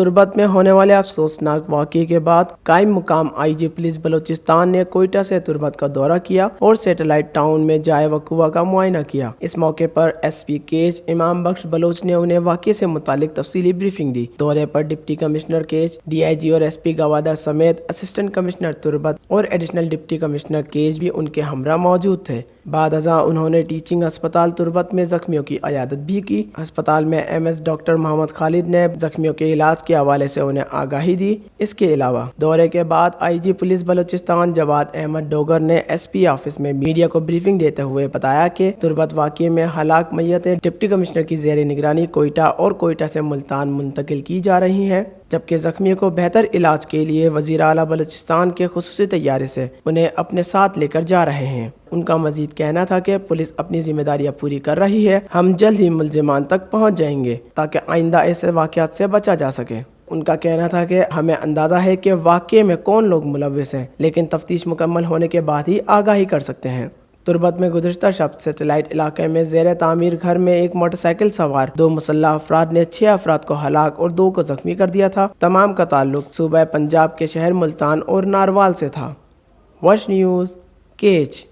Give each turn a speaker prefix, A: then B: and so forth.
A: तुर्बत में होने वाले अफसोसनाक वाक़े के बाद कायम मुकाम IG पुलिस बलूचिस्तान ने कोयटा से तुर्बत का दौरा किया और सैटेलाइट टाउन में जाए वक़ुआ का मुआयना किया। इस मौके पर SP केज इमाम बख्श बलोच ने उन्हें वाक़े से मुतालिक तफसीली ब्रीफिंग दी। दौरे पर डिप्टी कमिश्नर केज, DIG और SP गवादर समेत असिस्टेंट कमिश्नर तुर्बत और एडिशनल डिप्टी कमिश्नर केज भी उनके हमरा मौजूद थे। बाद अज़ां उन्होंने टीचिंग अस्पताल तुर्बत में जख्मियों की अयादत भी की। अस्पताल में MS डॉक्टर मोहम्मद खालिद ने जख्मियों के इलाज के हवाले से उन्हें आगाही दी। इसके अलावा दौरे के बाद IG पुलिस बलूचिस्तान जवाद अहमद डोगर ने SP ऑफिस में मीडिया को ब्रीफिंग देते हुए बताया कि तुर्बत वाक़े में हलाक मय्यतें डिप्टी कमिश्नर की ज़ेर निगरानी कोयटा और कोयटा से मुल्तान मुंतकिल की जा रही हैं, जबकि जख्मियों को बेहतर इलाज के लिए वज़ीर आला बलूचिस्तान के खुसूसी तैयारे से उन्हें अपने साथ लेकर जा रहे हैं। उनका मजीद कहना था कि पुलिस अपनी जिम्मेदारियां पूरी कर रही है। हम जल्द ही मुल्जिमान तक पहुंच जाएंगे ताकि आइंदा ऐसे वाक़यात से बचा जा सके। उनका कहना था कि हमें अंदाज़ा है कि वाक़े में कौन लोग मुलव्विस हैं, लेकिन तफ्तीश मुकम्मल होने के बाद ही आगाही कर सकते हैं। तुर्बत में गुज़िश्ता शब सैटेलाइट इलाके में ज़ेर तामीर घर में एक मोटरसाइकिल सवार 2 मुसल्लह अफराद ने 6 अफराद को हलाक और 2 को जख्मी कर दिया था। तमाम का ताल्लुक सूबा पंजाब के शहर मुल्तान और नारवाल से था। वश न्यूज़ केच।